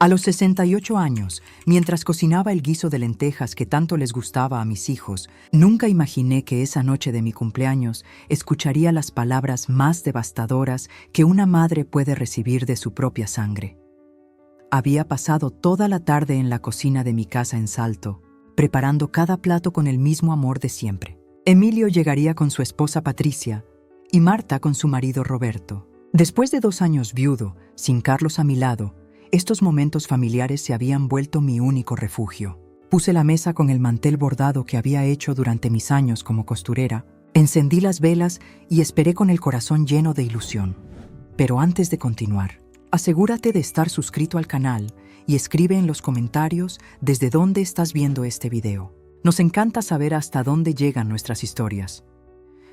A los 68 años, mientras cocinaba el guiso de lentejas que tanto les gustaba a mis hijos, nunca imaginé que esa noche de mi cumpleaños escucharía las palabras más devastadoras que una madre puede recibir de su propia sangre. Había pasado toda la tarde en la cocina de mi casa en Salto, preparando cada plato con el mismo amor de siempre. Emilio llegaría con su esposa Patricia y Marta con su marido Roberto. Después de 2 años viudo, sin Carlos a mi lado, estos momentos familiares se habían vuelto mi único refugio. Puse la mesa con el mantel bordado que había hecho durante mis años como costurera, encendí las velas y esperé con el corazón lleno de ilusión. Pero antes de continuar, asegúrate de estar suscrito al canal y escribe en los comentarios desde dónde estás viendo este video. Nos encanta saber hasta dónde llegan nuestras historias.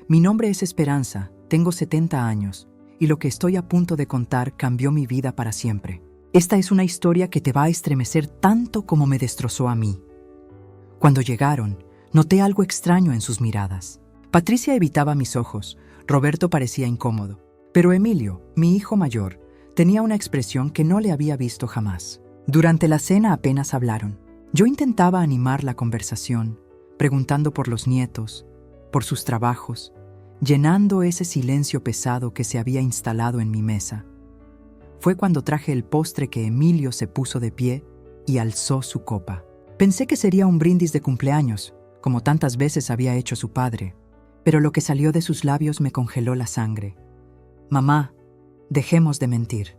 Mi nombre es Esperanza, tengo 70 años y lo que estoy a punto de contar cambió mi vida para siempre. Esta es una historia que te va a estremecer tanto como me destrozó a mí. Cuando llegaron, noté algo extraño en sus miradas. Patricia evitaba mis ojos, Roberto parecía incómodo, pero Emilio, mi hijo mayor, tenía una expresión que no le había visto jamás. Durante la cena apenas hablaron. Yo intentaba animar la conversación, preguntando por los nietos, por sus trabajos, llenando ese silencio pesado que se había instalado en mi mesa. Fue cuando traje el postre que Emilio se puso de pie y alzó su copa. Pensé que sería un brindis de cumpleaños, como tantas veces había hecho su padre, pero lo que salió de sus labios me congeló la sangre. Mamá, dejemos de mentir.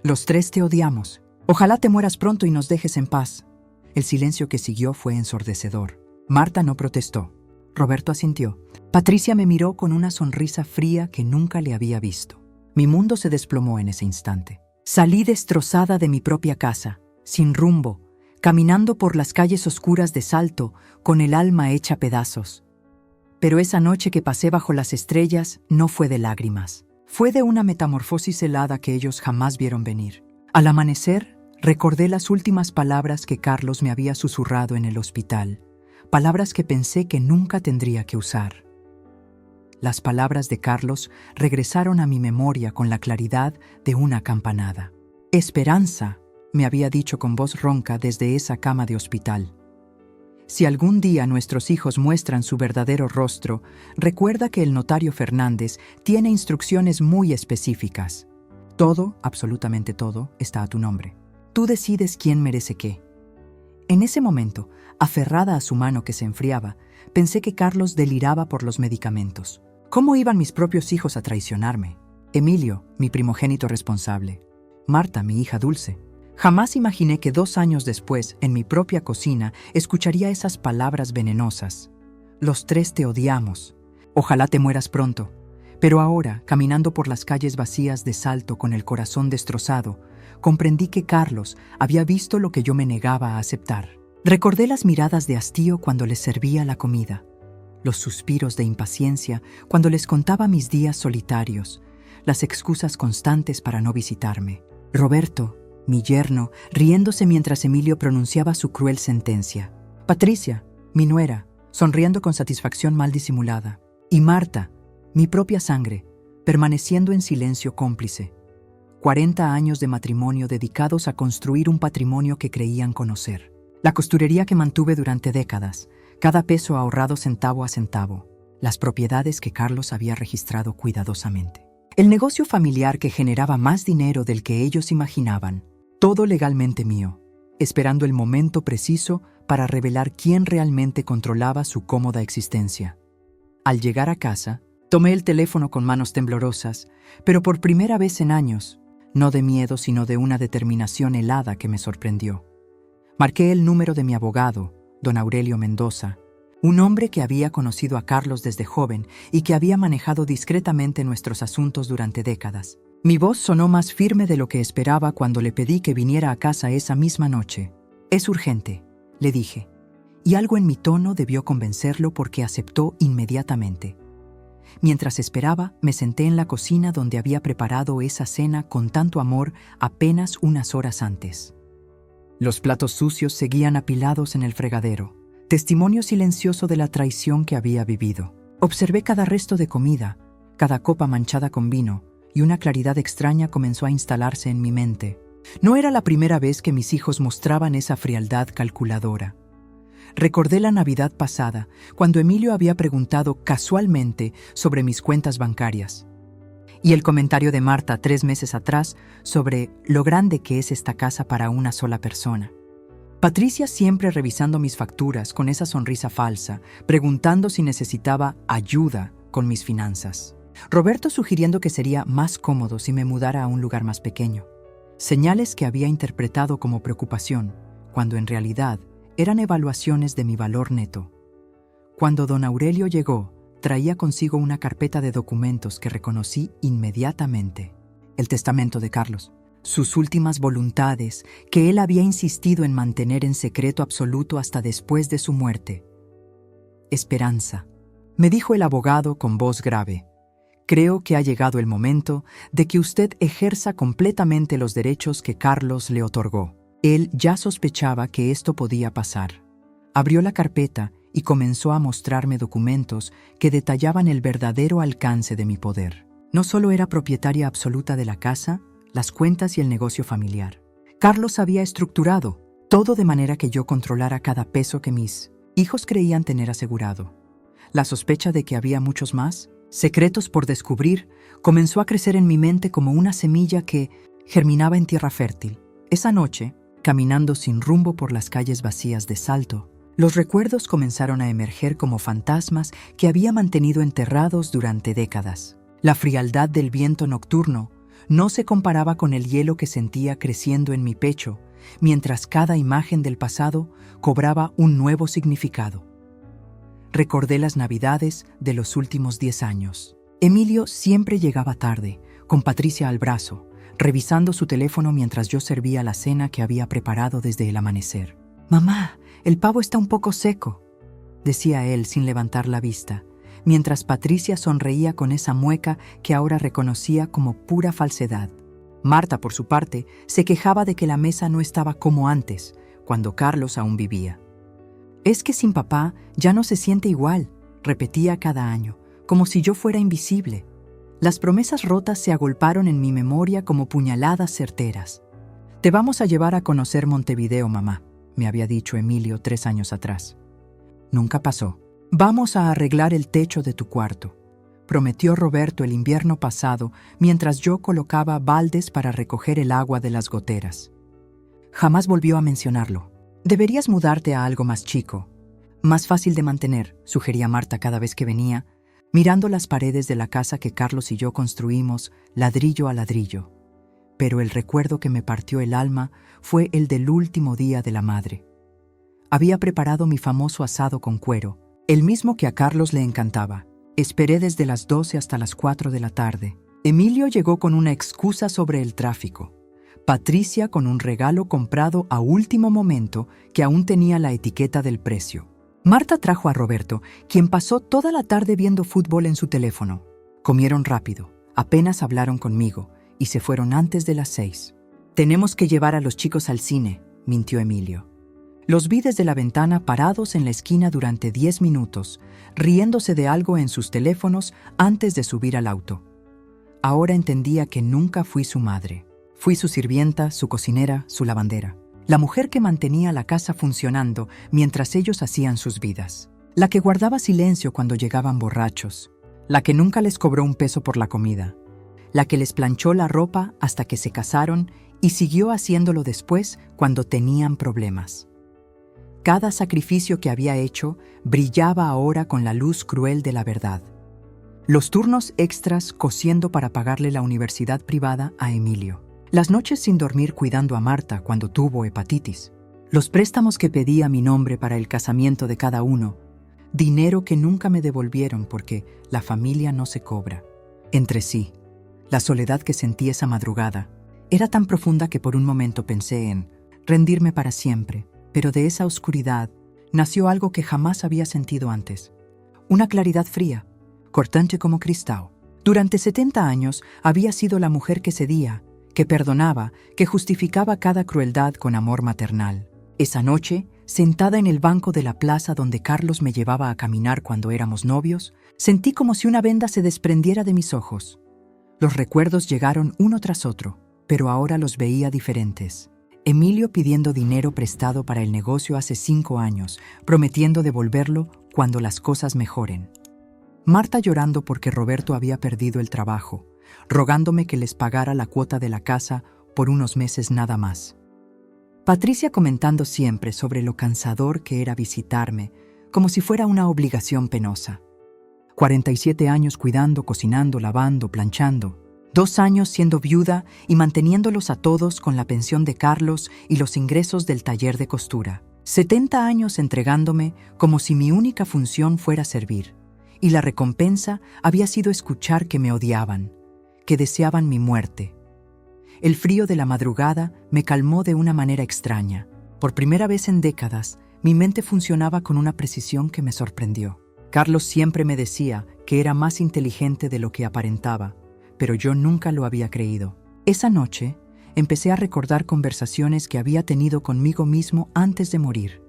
Los 3 te odiamos. Ojalá te mueras pronto y nos dejes en paz. El silencio que siguió fue ensordecedor. Marta no protestó. Roberto asintió. Patricia me miró con una sonrisa fría que nunca le había visto. Mi mundo se desplomó en ese instante. Salí destrozada de mi propia casa, sin rumbo, caminando por las calles oscuras de Salto, con el alma hecha pedazos. Pero esa noche que pasé bajo las estrellas no fue de lágrimas. Fue de una metamorfosis helada que ellos jamás vieron venir. Al amanecer, recordé las últimas palabras que Carlos me había susurrado en el hospital, palabras que pensé que nunca tendría que usar. Las palabras de Carlos regresaron a mi memoria con la claridad de una campanada. Esperanza, me había dicho con voz ronca desde esa cama de hospital. Si algún día nuestros hijos muestran su verdadero rostro, recuerda que el notario Fernández tiene instrucciones muy específicas. Todo, absolutamente todo, está a tu nombre. Tú decides quién merece qué. En ese momento, aferrada a su mano que se enfriaba, pensé que Carlos deliraba por los medicamentos. ¿Cómo iban mis propios hijos a traicionarme? Emilio, mi primogénito responsable. Marta, mi hija dulce. Jamás imaginé que 2 años después, en mi propia cocina, escucharía esas palabras venenosas. Los 3 te odiamos. Ojalá te mueras pronto. Pero ahora, caminando por las calles vacías de Salto con el corazón destrozado, comprendí que Carlos había visto lo que yo me negaba a aceptar. Recordé las miradas de hastío cuando les servía la comida, los suspiros de impaciencia cuando les contaba mis días solitarios, las excusas constantes para no visitarme. Roberto, mi yerno, riéndose mientras Emilio pronunciaba su cruel sentencia. Patricia, mi nuera, sonriendo con satisfacción mal disimulada. Y Marta, mi propia sangre, permaneciendo en silencio cómplice. 40 años de matrimonio dedicados a construir un patrimonio que creían conocer. La costurería que mantuve durante décadas, cada peso ahorrado centavo a centavo, las propiedades que Carlos había registrado cuidadosamente. El negocio familiar que generaba más dinero del que ellos imaginaban, todo legalmente mío, esperando el momento preciso para revelar quién realmente controlaba su cómoda existencia. Al llegar a casa, tomé el teléfono con manos temblorosas, pero por primera vez en años, no de miedo sino de una determinación helada que me sorprendió. Marqué el número de mi abogado, don Aurelio Mendoza, un hombre que había conocido a Carlos desde joven y que había manejado discretamente nuestros asuntos durante décadas. Mi voz sonó más firme de lo que esperaba cuando le pedí que viniera a casa esa misma noche. «Es urgente», le dije, y algo en mi tono debió convencerlo porque aceptó inmediatamente. Mientras esperaba, me senté en la cocina donde había preparado esa cena con tanto amor apenas unas horas antes. Los platos sucios seguían apilados en el fregadero, testimonio silencioso de la traición que había vivido. Observé cada resto de comida, cada copa manchada con vino, y una claridad extraña comenzó a instalarse en mi mente. No era la primera vez que mis hijos mostraban esa frialdad calculadora. Recordé la Navidad pasada, cuando Emilio había preguntado casualmente sobre mis cuentas bancarias. Y el comentario de Marta 3 meses atrás sobre lo grande que es esta casa para una sola persona. Patricia siempre revisando mis facturas con esa sonrisa falsa, preguntando si necesitaba ayuda con mis finanzas. Roberto sugiriendo que sería más cómodo si me mudara a un lugar más pequeño. Señales que había interpretado como preocupación, cuando en realidad eran evaluaciones de mi valor neto. Cuando don Aurelio llegó, traía consigo una carpeta de documentos que reconocí inmediatamente. El testamento de Carlos, sus últimas voluntades que él había insistido en mantener en secreto absoluto hasta después de su muerte. Esperanza, me dijo el abogado con voz grave. Creo que ha llegado el momento de que usted ejerza completamente los derechos que Carlos le otorgó. Él ya sospechaba que esto podía pasar. Abrió la carpeta y comenzó a mostrarme documentos que detallaban el verdadero alcance de mi poder. No solo era propietaria absoluta de la casa, las cuentas y el negocio familiar. Carlos había estructurado todo de manera que yo controlara cada peso que mis hijos creían tener asegurado. La sospecha de que había muchos más, secretos por descubrir, comenzó a crecer en mi mente como una semilla que germinaba en tierra fértil. Esa noche, caminando sin rumbo por las calles vacías de Salto, los recuerdos comenzaron a emerger como fantasmas que había mantenido enterrados durante décadas. La frialdad del viento nocturno no se comparaba con el hielo que sentía creciendo en mi pecho, mientras cada imagen del pasado cobraba un nuevo significado. Recordé las Navidades de los últimos 10 años. Emilio siempre llegaba tarde, con Patricia al brazo, revisando su teléfono mientras yo servía la cena que había preparado desde el amanecer. «Mamá, el pavo está un poco seco», decía él sin levantar la vista, mientras Patricia sonreía con esa mueca que ahora reconocía como pura falsedad. Marta, por su parte, se quejaba de que la mesa no estaba como antes, cuando Carlos aún vivía. «Es que sin papá ya no se siente igual», repetía cada año, como si yo fuera invisible. Las promesas rotas se agolparon en mi memoria como puñaladas certeras. «Te vamos a llevar a conocer Montevideo, mamá», me había dicho Emilio 3 años atrás. Nunca pasó. «Vamos a arreglar el techo de tu cuarto», prometió Roberto el invierno pasado mientras yo colocaba baldes para recoger el agua de las goteras. Jamás volvió a mencionarlo. «Deberías mudarte a algo más chico, más fácil de mantener», sugería Marta cada vez que venía, mirando las paredes de la casa que Carlos y yo construimos ladrillo a ladrillo. Pero el recuerdo que me partió el alma fue el del último día de la madre. Había preparado mi famoso asado con cuero, el mismo que a Carlos le encantaba. Esperé desde las 12 hasta las 4 de la tarde. Emilio llegó con una excusa sobre el tráfico. Patricia con un regalo comprado a último momento que aún tenía la etiqueta del precio. Marta trajo a Roberto, quien pasó toda la tarde viendo fútbol en su teléfono. Comieron rápido, apenas hablaron conmigo, y se fueron antes de las 6. «Tenemos que llevar a los chicos al cine», mintió Emilio. Los vi desde la ventana parados en la esquina durante 10 minutos, riéndose de algo en sus teléfonos antes de subir al auto. Ahora entendía que nunca fui su madre. Fui su sirvienta, su cocinera, su lavandera. La mujer que mantenía la casa funcionando mientras ellos hacían sus vidas. La que guardaba silencio cuando llegaban borrachos. La que nunca les cobró un peso por la comida. La que les planchó la ropa hasta que se casaron y siguió haciéndolo después cuando tenían problemas. Cada sacrificio que había hecho brillaba ahora con la luz cruel de la verdad. Los turnos extras cosiendo para pagarle la universidad privada a Emilio. Las noches sin dormir cuidando a Marta cuando tuvo hepatitis. Los préstamos que pedí a mi nombre para el casamiento de cada uno. Dinero que nunca me devolvieron porque la familia no se cobra. Entre sí, la soledad que sentí esa madrugada era tan profunda que por un momento pensé en rendirme para siempre, pero de esa oscuridad nació algo que jamás había sentido antes. Una claridad fría, cortante como cristal. Durante 70 años había sido la mujer que cedía, que perdonaba, que justificaba cada crueldad con amor maternal. Esa noche, sentada en el banco de la plaza donde Carlos me llevaba a caminar cuando éramos novios, sentí como si una venda se desprendiera de mis ojos. Los recuerdos llegaron uno tras otro. pero ahora los veía diferentes. Emilio pidiendo dinero prestado para el negocio hace 5 años, prometiendo devolverlo cuando las cosas mejoren. Marta llorando porque Roberto había perdido el trabajo, rogándome que les pagara la cuota de la casa por unos meses nada más. Patricia comentando siempre sobre lo cansador que era visitarme, como si fuera una obligación penosa. 47 años cuidando, cocinando, lavando, planchando. 2 años siendo viuda y manteniéndolos a todos con la pensión de Carlos y los ingresos del taller de costura. 70 años entregándome como si mi única función fuera servir. Y la recompensa había sido escuchar que me odiaban, que deseaban mi muerte. El frío de la madrugada me calmó de una manera extraña. Por primera vez en décadas, mi mente funcionaba con una precisión que me sorprendió. Carlos siempre me decía que era más inteligente de lo que aparentaba, pero yo nunca lo había creído. Esa noche, empecé a recordar conversaciones que había tenido conmigo mismo antes de morir.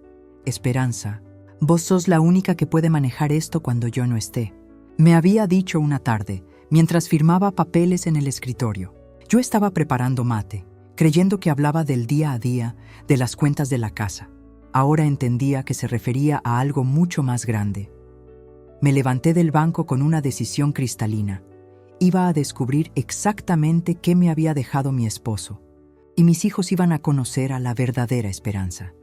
Esperanza, vos sos la única que puede manejar esto cuando yo no esté. Me había dicho una tarde, mientras firmaba papeles en el escritorio. Yo estaba preparando mate, creyendo que hablaba del día a día, de las cuentas de la casa. Ahora entendía que se refería a algo mucho más grande. Me levanté del banco con una decisión cristalina. Iba a descubrir exactamente qué me había dejado mi esposo, y mis hijos iban a conocer a la verdadera Esperanza.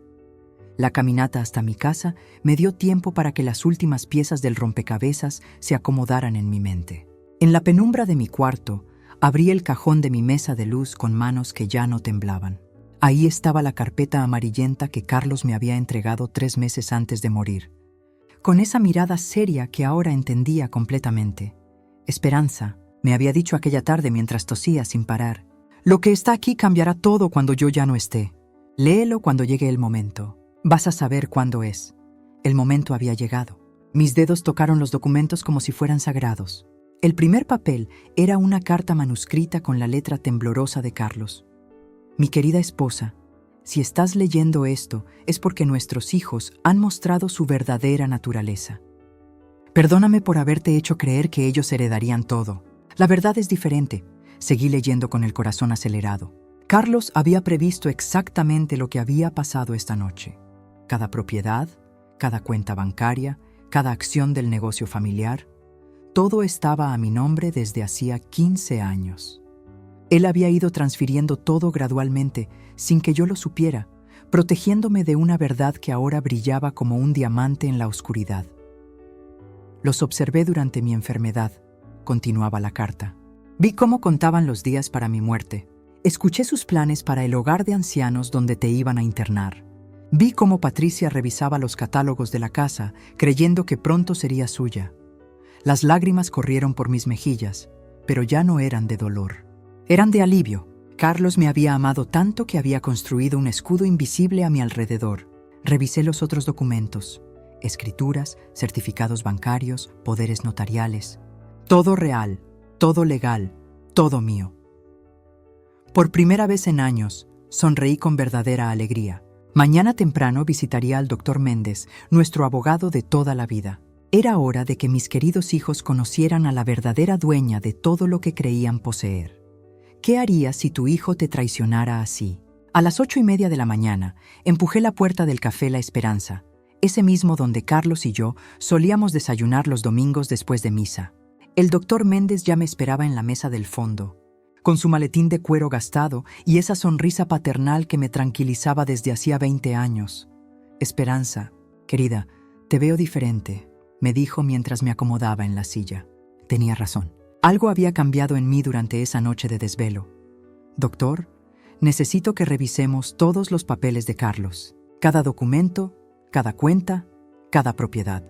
La caminata hasta mi casa me dio tiempo para que las últimas piezas del rompecabezas se acomodaran en mi mente. En la penumbra de mi cuarto, abrí el cajón de mi mesa de luz con manos que ya no temblaban. Ahí estaba la carpeta amarillenta que Carlos me había entregado 3 meses antes de morir. Con esa mirada seria que ahora entendía completamente. Esperanza, me había dicho aquella tarde mientras tosía sin parar. Lo que está aquí cambiará todo cuando yo ya no esté. Léelo cuando llegue el momento. Vas a saber cuándo es. El momento había llegado. Mis dedos tocaron los documentos como si fueran sagrados. El primer papel era una carta manuscrita con la letra temblorosa de Carlos. Mi querida esposa, si estás leyendo esto es porque nuestros hijos han mostrado su verdadera naturaleza. Perdóname por haberte hecho creer que ellos heredarían todo. La verdad es diferente. Seguí leyendo con el corazón acelerado. Carlos había previsto exactamente lo que había pasado esta noche. Cada propiedad, cada cuenta bancaria, cada acción del negocio familiar, todo estaba a mi nombre desde hacía 15 años. Él había ido transfiriendo todo gradualmente, sin que yo lo supiera, protegiéndome de una verdad que ahora brillaba como un diamante en la oscuridad. Los observé durante mi enfermedad, continuaba la carta. Vi cómo contaban los días para mi muerte. Escuché sus planes para el hogar de ancianos donde te iban a internar. Vi cómo Patricia revisaba los catálogos de la casa, creyendo que pronto sería suya. Las lágrimas corrieron por mis mejillas, pero ya no eran de dolor. Eran de alivio. Carlos me había amado tanto que había construido un escudo invisible a mi alrededor. Revisé los otros documentos, escrituras, certificados bancarios, poderes notariales. Todo real, todo legal, todo mío. Por primera vez en años, sonreí con verdadera alegría. Mañana temprano visitaría al doctor Méndez, nuestro abogado de toda la vida. Era hora de que mis queridos hijos conocieran a la verdadera dueña de todo lo que creían poseer. ¿Qué harías si tu hijo te traicionara así? A las 8:30 de la mañana, empujé la puerta del Café La Esperanza, ese mismo donde Carlos y yo solíamos desayunar los domingos después de misa. El doctor Méndez ya me esperaba en la mesa del fondo, con su maletín de cuero gastado y esa sonrisa paternal que me tranquilizaba desde hacía 20 años. Esperanza, querida, te veo diferente, me dijo mientras me acomodaba en la silla. Tenía razón. Algo había cambiado en mí durante esa noche de desvelo. Doctor, necesito que revisemos todos los papeles de Carlos. Cada documento, cada cuenta, cada propiedad.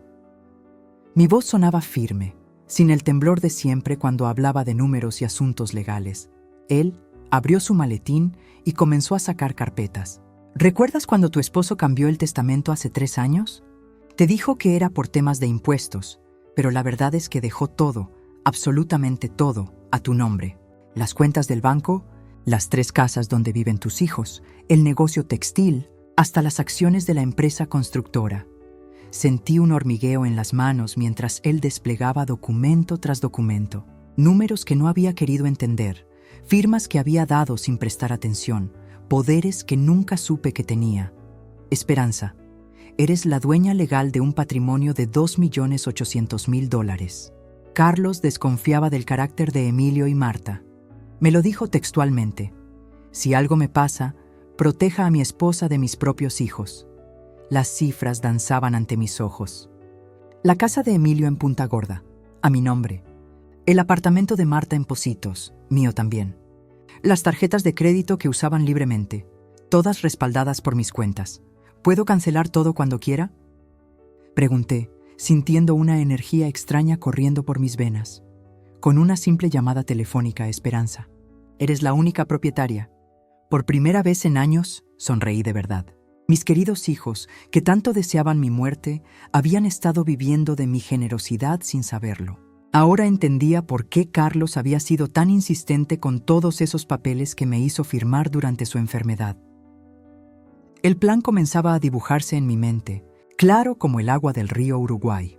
Mi voz sonaba firme, sin el temblor de siempre cuando hablaba de números y asuntos legales. Él abrió su maletín y comenzó a sacar carpetas. ¿Recuerdas cuando tu esposo cambió el testamento hace 3 años? Te dijo que era por temas de impuestos, pero la verdad es que dejó todo, absolutamente todo, a tu nombre. Las cuentas del banco, las 3 casas donde viven tus hijos, el negocio textil, hasta las acciones de la empresa constructora. Sentí un hormigueo en las manos mientras él desplegaba documento tras documento, números que no había querido entender, firmas que había dado sin prestar atención, poderes que nunca supe que tenía. Esperanza, eres la dueña legal de un patrimonio de $2.800.000. Carlos desconfiaba del carácter de Emilio y Marta. Me lo dijo textualmente. Si algo me pasa, proteja a mi esposa de mis propios hijos. Las cifras danzaban ante mis ojos. La casa de Emilio en Punta Gorda, a mi nombre. El apartamento de Marta en Pocitos, mío también. Las tarjetas de crédito que usaban libremente, todas respaldadas por mis cuentas. ¿Puedo cancelar todo cuando quiera? Pregunté, sintiendo una energía extraña corriendo por mis venas. Con una simple llamada telefónica, Esperanza. Eres la única propietaria. Por primera vez en años, sonreí de verdad. Mis queridos hijos, que tanto deseaban mi muerte, habían estado viviendo de mi generosidad sin saberlo. Ahora entendía por qué Carlos había sido tan insistente con todos esos papeles que me hizo firmar durante su enfermedad. El plan comenzaba a dibujarse en mi mente, claro como el agua del río Uruguay.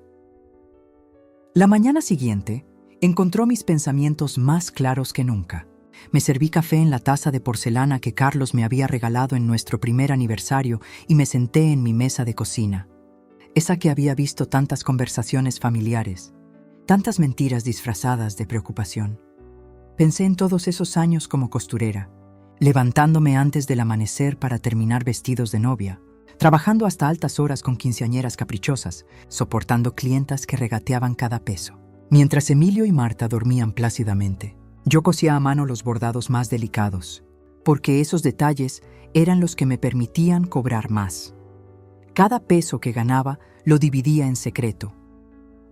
La mañana siguiente, encontró mis pensamientos más claros que nunca. Me serví café en la taza de porcelana que Carlos me había regalado en nuestro primer aniversario y me senté en mi mesa de cocina. Esa que había visto tantas conversaciones familiares, tantas mentiras disfrazadas de preocupación. Pensé en todos esos años como costurera, levantándome antes del amanecer para terminar vestidos de novia, trabajando hasta altas horas con quinceañeras caprichosas, soportando clientas que regateaban cada peso. Mientras Emilio y Marta dormían plácidamente, yo cosía a mano los bordados más delicados, porque esos detalles eran los que me permitían cobrar más. Cada peso que ganaba lo dividía en secreto.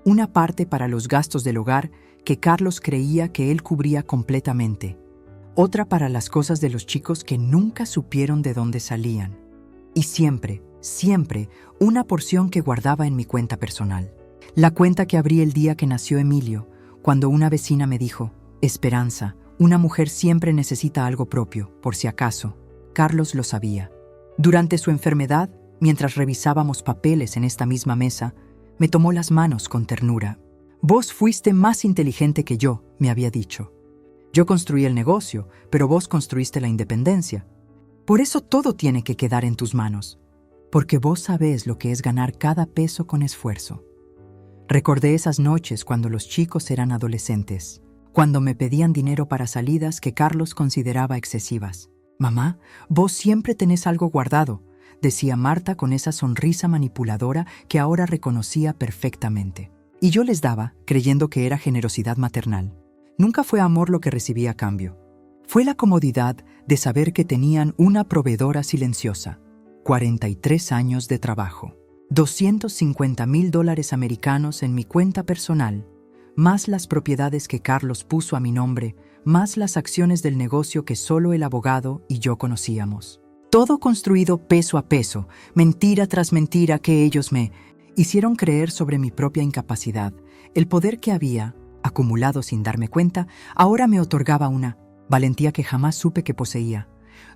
Una parte para los gastos del hogar que Carlos creía que él cubría completamente, otra para las cosas de los chicos que nunca supieron de dónde salían, y siempre, una porción que guardaba en mi cuenta personal. La cuenta que abrí el día que nació Emilio, cuando una vecina me dijo: Esperanza, una mujer siempre necesita algo propio, por si acaso. Carlos lo sabía. Durante su enfermedad, mientras revisábamos papeles en esta misma mesa, me tomó las manos con ternura. Vos fuiste más inteligente que yo, me había dicho. Yo construí el negocio, pero vos construiste la independencia. Por eso todo tiene que quedar en tus manos, porque vos sabés lo que es ganar cada peso con esfuerzo. Recordé esas noches cuando los chicos eran adolescentes, cuando me pedían dinero para salidas que Carlos consideraba excesivas. Mamá, vos siempre tenés algo guardado, decía Marta con esa sonrisa manipuladora que ahora reconocía perfectamente. Y yo les daba, creyendo que era generosidad maternal. Nunca fue amor lo que recibí a cambio. Fue la comodidad de saber que tenían una proveedora silenciosa. 43 años de trabajo. $250.000 americanos en mi cuenta personal, más las propiedades que Carlos puso a mi nombre, más las acciones del negocio que solo el abogado y yo conocíamos. Todo construido peso a peso, mentira tras mentira que ellos me hicieron creer sobre mi propia incapacidad. El poder que había, acumulado sin darme cuenta, ahora me otorgaba una valentía que jamás supe que poseía.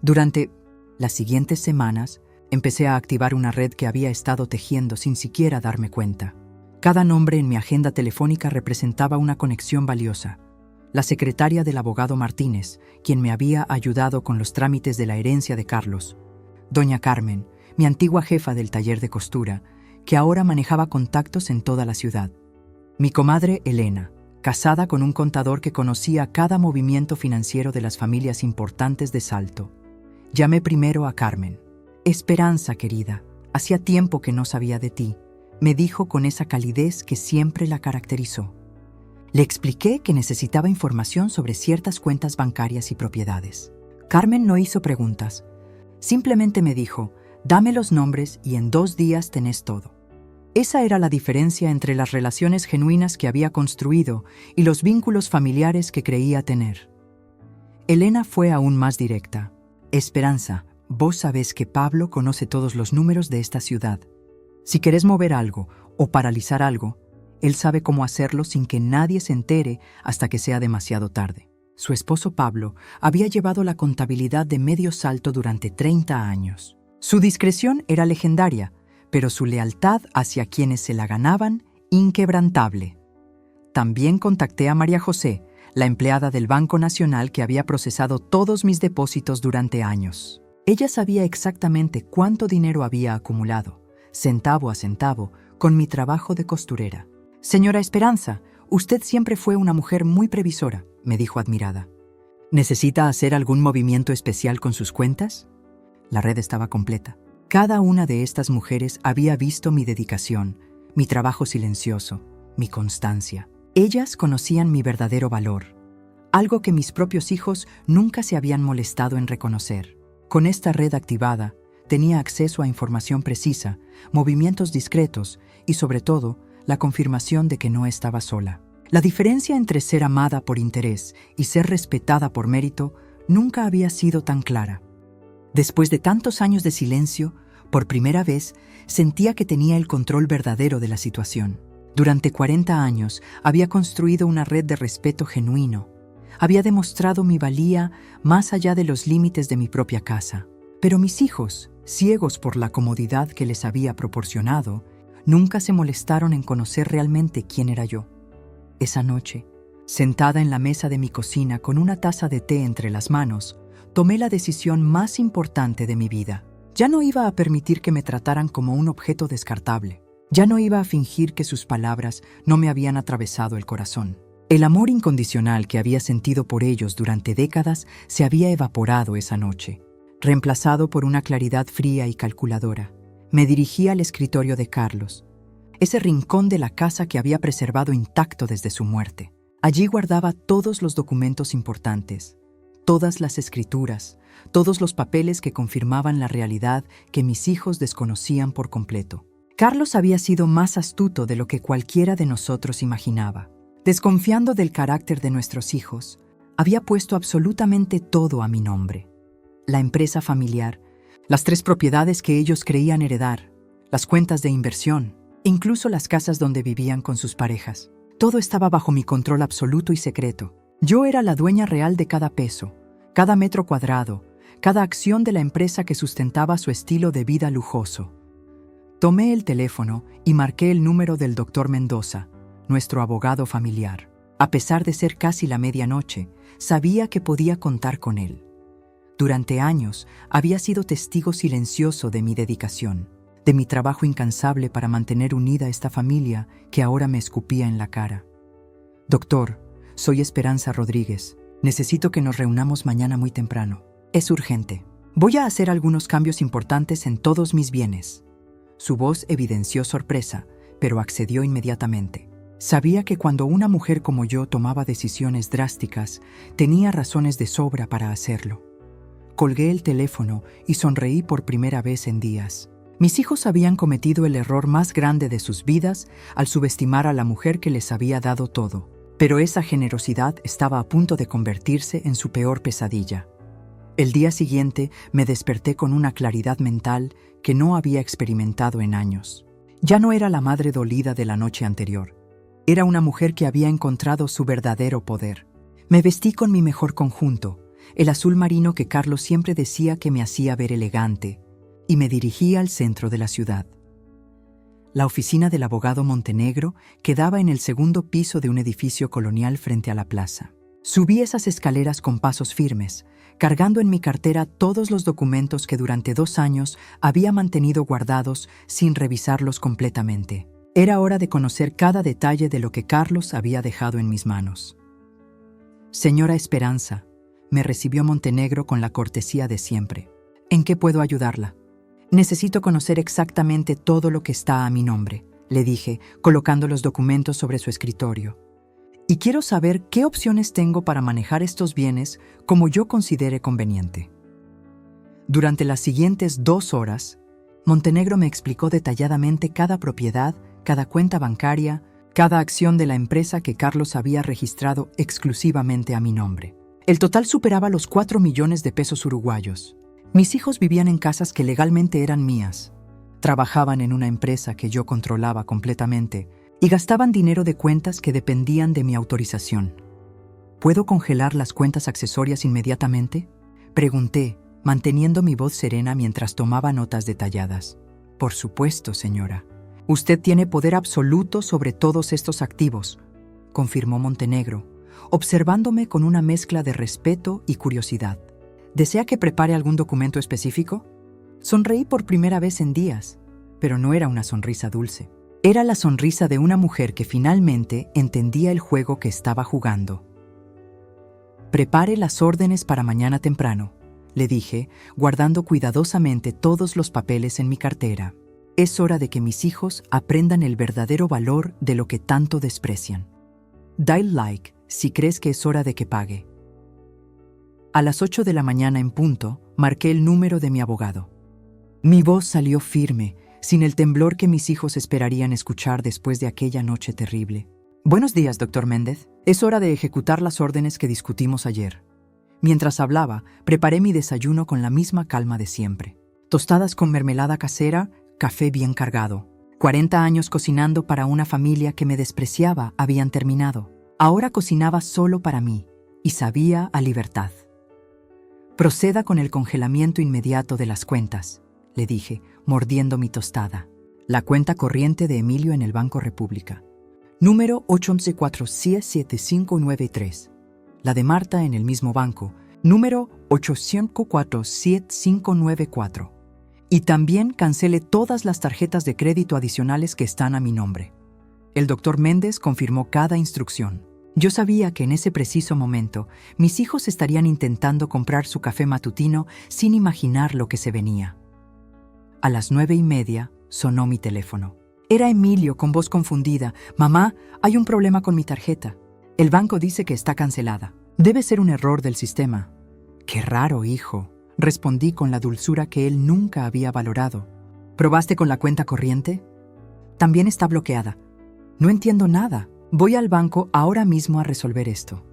Durante las siguientes semanas, empecé a activar una red que había estado tejiendo sin siquiera darme cuenta. Cada nombre en mi agenda telefónica representaba una conexión valiosa. La secretaria del abogado Martínez, quien me había ayudado con los trámites de la herencia de Carlos. Doña Carmen, mi antigua jefa del taller de costura, que ahora manejaba contactos en toda la ciudad. Mi comadre Elena, casada con un contador que conocía cada movimiento financiero de las familias importantes de Salto. Llamé primero a Carmen. Esperanza, querida, hacía tiempo que no sabía de ti, me dijo con esa calidez que siempre la caracterizó. Le expliqué que necesitaba información sobre ciertas cuentas bancarias y propiedades. Carmen no hizo preguntas. Simplemente me dijo: dame los nombres y en 2 días tenés todo. Esa era la diferencia entre las relaciones genuinas que había construido y los vínculos familiares que creía tener. Elena fue aún más directa. Esperanza, vos sabés que Pablo conoce todos los números de esta ciudad. Si querés mover algo o paralizar algo, él sabe cómo hacerlo sin que nadie se entere hasta que sea demasiado tarde. Su esposo Pablo había llevado la contabilidad de Medio Salto durante 30 años. Su discreción era legendaria, pero su lealtad hacia quienes se la ganaban, inquebrantable. También contacté a María José, la empleada del Banco Nacional que había procesado todos mis depósitos durante años. Ella sabía exactamente cuánto dinero había acumulado, centavo a centavo, con mi trabajo de costurera. «Señora Esperanza, usted siempre fue una mujer muy previsora», me dijo admirada. «¿Necesita hacer algún movimiento especial con sus cuentas?» La red estaba completa. Cada una de estas mujeres había visto mi dedicación, mi trabajo silencioso, mi constancia. Ellas conocían mi verdadero valor, algo que mis propios hijos nunca se habían molestado en reconocer. Con esta red activada, tenía acceso a información precisa, movimientos discretos y, sobre todo, la confirmación de que no estaba sola. La diferencia entre ser amada por interés y ser respetada por mérito nunca había sido tan clara. Después de tantos años de silencio, por primera vez sentía que tenía el control verdadero de la situación. Durante 40 años había construido una red de respeto genuino. Había demostrado mi valía más allá de los límites de mi propia casa. Pero mis hijos, ciegos por la comodidad que les había proporcionado, nunca se molestaron en conocer realmente quién era yo. Esa noche, sentada en la mesa de mi cocina con una taza de té entre las manos, tomé la decisión más importante de mi vida. Ya no iba a permitir que me trataran como un objeto descartable. Ya no iba a fingir que sus palabras no me habían atravesado el corazón. El amor incondicional que había sentido por ellos durante décadas se había evaporado esa noche, reemplazado por una claridad fría y calculadora. Me dirigí al escritorio de Carlos, ese rincón de la casa que había preservado intacto desde su muerte. Allí guardaba todos los documentos importantes, todas las escrituras, todos los papeles que confirmaban la realidad que mis hijos desconocían por completo. Carlos había sido más astuto de lo que cualquiera de nosotros imaginaba. Desconfiando del carácter de nuestros hijos, había puesto absolutamente todo a mi nombre. La empresa familiar, las 3 propiedades que ellos creían heredar, las cuentas de inversión, incluso las casas donde vivían con sus parejas. Todo estaba bajo mi control absoluto y secreto. Yo era la dueña real de cada peso, cada metro cuadrado, cada acción de la empresa que sustentaba su estilo de vida lujoso. Tomé el teléfono y marqué el número del doctor Mendoza, nuestro abogado familiar. A pesar de ser casi la medianoche, sabía que podía contar con él. Durante años había sido testigo silencioso de mi dedicación, de mi trabajo incansable para mantener unida esta familia que ahora me escupía en la cara. «Doctor, soy Esperanza Rodríguez. Necesito que nos reunamos mañana muy temprano. Es urgente. Voy a hacer algunos cambios importantes en todos mis bienes». Su voz evidenció sorpresa, pero accedió inmediatamente. Sabía que cuando una mujer como yo tomaba decisiones drásticas, tenía razones de sobra para hacerlo. Colgué el teléfono y sonreí por primera vez en días. Mis hijos habían cometido el error más grande de sus vidas al subestimar a la mujer que les había dado todo. Pero esa generosidad estaba a punto de convertirse en su peor pesadilla. El día siguiente me desperté con una claridad mental que no había experimentado en años. Ya no era la madre dolida de la noche anterior. Era una mujer que había encontrado su verdadero poder. Me vestí con mi mejor conjunto, el azul marino que Carlos siempre decía que me hacía ver elegante, y me dirigí al centro de la ciudad. La oficina del abogado Montenegro quedaba en el segundo piso de un edificio colonial frente a la plaza. Subí esas escaleras con pasos firmes, cargando en mi cartera todos los documentos que durante 2 años había mantenido guardados sin revisarlos completamente. Era hora de conocer cada detalle de lo que Carlos había dejado en mis manos. «Señora Esperanza», me recibió Montenegro con la cortesía de siempre. «¿En qué puedo ayudarla?» «Necesito conocer exactamente todo lo que está a mi nombre», le dije, colocando los documentos sobre su escritorio. «Y quiero saber qué opciones tengo para manejar estos bienes como yo considere conveniente». Durante las siguientes 2 horas, Montenegro me explicó detalladamente cada propiedad, cada cuenta bancaria, cada acción de la empresa que Carlos había registrado exclusivamente a mi nombre. El total superaba los 4 millones de pesos uruguayos. Mis hijos vivían en casas que legalmente eran mías, trabajaban en una empresa que yo controlaba completamente y gastaban dinero de cuentas que dependían de mi autorización. ¿Puedo congelar las cuentas accesorias inmediatamente?, pregunté, manteniendo mi voz serena mientras tomaba notas detalladas. «Por supuesto, señora. Usted tiene poder absoluto sobre todos estos activos», confirmó Montenegro, observándome con una mezcla de respeto y curiosidad. ¿Desea que prepare algún documento específico? Sonreí por primera vez en días, pero no era una sonrisa dulce. Era la sonrisa de una mujer que finalmente entendía el juego que estaba jugando. «Prepare las órdenes para mañana temprano», le dije, guardando cuidadosamente todos los papeles en mi cartera. «Es hora de que mis hijos aprendan el verdadero valor de lo que tanto desprecian. Dale like si crees que es hora de que pague». A las 8 de la mañana en punto, marqué el número de mi abogado. Mi voz salió firme, sin el temblor que mis hijos esperarían escuchar después de aquella noche terrible. «Buenos días, doctor Méndez. Es hora de ejecutar las órdenes que discutimos ayer». Mientras hablaba, preparé mi desayuno con la misma calma de siempre. Tostadas con mermelada casera, café bien cargado. 40 años cocinando para una familia que me despreciaba habían terminado. Ahora cocinaba solo para mí, y sabía a libertad. «Proceda con el congelamiento inmediato de las cuentas», le dije, mordiendo mi tostada. La cuenta corriente de Emilio en el Banco República. Número 811-47593. La de Marta en el mismo banco. Número 804-7594. Y también cancele todas las tarjetas de crédito adicionales que están a mi nombre. El doctor Méndez confirmó cada instrucción. Yo sabía que en ese preciso momento mis hijos estarían intentando comprar su café matutino sin imaginar lo que se venía. A las 9:30 sonó mi teléfono. Era Emilio con voz confundida. «Mamá, hay un problema con mi tarjeta. El banco dice que está cancelada. Debe ser un error del sistema». «Qué raro, hijo», respondí con la dulzura que él nunca había valorado. «¿Probaste con la cuenta corriente?» «También está bloqueada». «No entiendo nada. Voy al banco ahora mismo a resolver esto».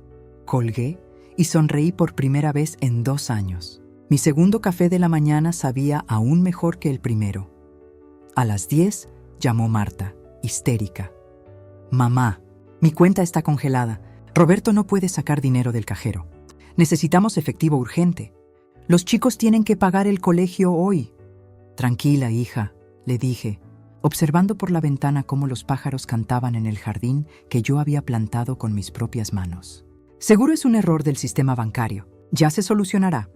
Colgué y sonreí por primera vez en 2 años. Mi segundo café de la mañana sabía aún mejor que el primero. A las 10 llamó Marta, histérica. «Mamá, mi cuenta está congelada. Roberto no puede sacar dinero del cajero. Necesitamos efectivo urgente. Los chicos tienen que pagar el colegio hoy». «Tranquila, hija», le dije, observando por la ventana cómo los pájaros cantaban en el jardín que yo había plantado con mis propias manos. «Seguro es un error del sistema bancario. Ya se solucionará».